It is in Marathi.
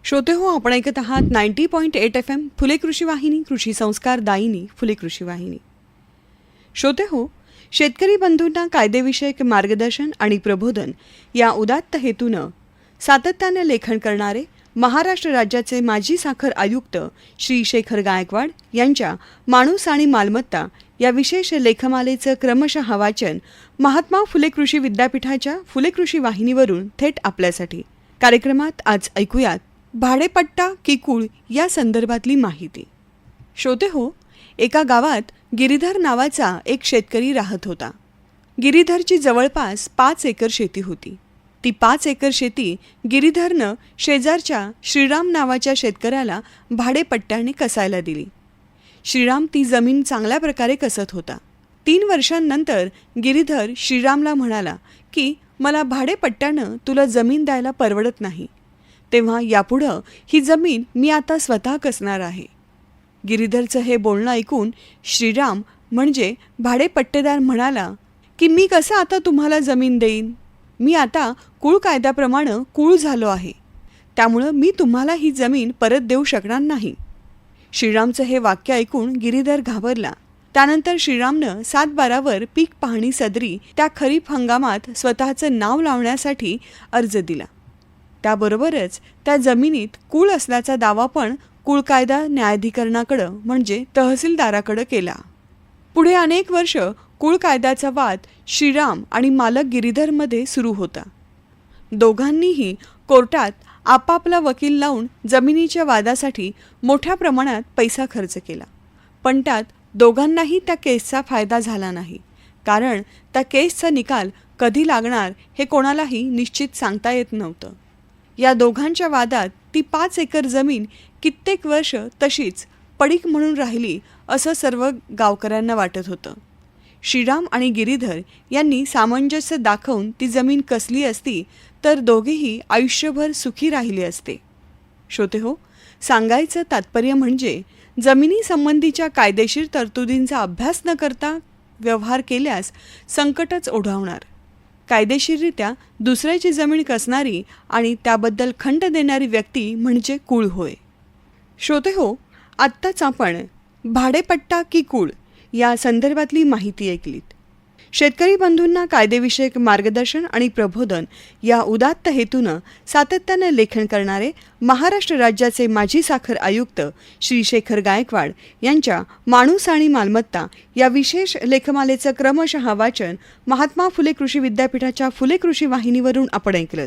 श्रोते हो, आपण ऐकत आहात 90.8 FM फुले कृषी वाहिनी, कृषी संस्कार दायिनी फुले कृषी वाहिनी. श्रोते हो, शेतकरी बंधूंना कायदेविषयक मार्गदर्शन आणि प्रबोधन या उदात्त हेतूनं सातत्याने लेखन करणारे महाराष्ट्र राज्याचे माजी साखर आयुक्त श्री शेखर गायकवाड यांच्या माणूस आणि मालमत्ता या विशेष लेखमालेचं क्रमशः वाचन महात्मा फुले कृषी विद्यापीठाच्या फुले कृषी वाहिनीवरून थेट आपल्यासाठी. कार्यक्रमात आज ऐकूयात भाडेपट्टा की कुळ या संदर्भातली माहिती. श्रोते हो, एका गावात गिरीधर नावाचा एक शेतकरी राहत होता. गिरीधरची जवळपास 5 एकर शेती होती. ती 5 एकर शेती गिरीधरनं शेजारच्या श्रीराम नावाच्या शेतकऱ्याला भाडेपट्ट्याने कसायला दिली. श्रीराम ती जमीन चांगल्या प्रकारे कसत होता. 3 वर्षांनंतर गिरीधर श्रीरामला म्हणाला की मला भाडेपट्ट्यानं तुला जमीन द्यायला परवडत नाही, तेव्हा यापुढं ही जमीन मी आता स्वतः कसणार आहे. गिरीधरचं हे बोलणं ऐकून श्रीराम म्हणजे भाडेपट्टेदार म्हणाला की मी कसं आता तुम्हाला जमीन देईन? मी आता कुळ कायद्याप्रमाणे कुळ झालो आहे, त्यामुळं मी तुम्हाला ही जमीन परत देऊ शकणार नाही. श्रीरामचं हे वाक्य ऐकून गिरीधर घाबरला. त्यानंतर श्रीरामनं 7/12 पीक पाहणी सदरी त्या खरीप हंगामात स्वतःचं नाव लावण्यासाठी अर्ज दिला. त्याबरोबरच त्या जमिनीत कुळ असल्याचा दावा पण कुळ कायदा न्यायाधिकरणाकडं म्हणजे तहसीलदाराकडं केला. पुढे अनेक वर्ष कुळ कायद्याचा वाद श्रीराम आणि मालक गिरीधरमध्ये सुरू होता. दोघांनीही कोर्टात आपापला वकील लावून जमिनीच्या वादासाठी मोठ्या प्रमाणात पैसा खर्च केला. पण त्यात दोघांनाही त्या केसचा फायदा झाला नाही, कारण त्या केसचा निकाल कधी लागणार हे कोणालाही निश्चित सांगता येत नव्हतं. या दोघांच्या वादात ती 5 एकर जमीन कित्येक वर्ष तशीच पडीक म्हणून राहिली असं सर्व गावकऱ्यांना वाटत होतं. श्रीराम आणि गिरीधर यांनी सामंजस्य दाखवून ती जमीन कसली असती तर दोघेही आयुष्यभर सुखी राहिले असते. श्रोते हो, सांगायचं तात्पर्य म्हणजे जमिनीसंबंधीच्या कायदेशीर तरतुदींचा अभ्यास न करता व्यवहार केल्यास संकटच ओढावणार. कायदेशीररित्या दुसऱ्याची जमीन कसणारी आणि त्याबद्दल खंड देणारी व्यक्ती म्हणजे कुळ होय. श्रोते हो, आत्ताच आपण भाडेपट्टा की कुळ या संदर्भातली माहिती ऐकलीत. शेतकरी बंधूंना कायदेविषयक मार्गदर्शन आणि प्रबोधन या उदात्त हेतूनं सातत्याने लेखन करणारे महाराष्ट्र राज्याचे माजी साखर आयुक्त श्री शेखर गायकवाड यांच्या माणूस आणि मालमत्ता या विशेष लेखमालेचं क्रमशः वाचन महात्मा फुले कृषी विद्यापीठाच्या फुले कृषी वाहिनीवरून आपण ऐकलं.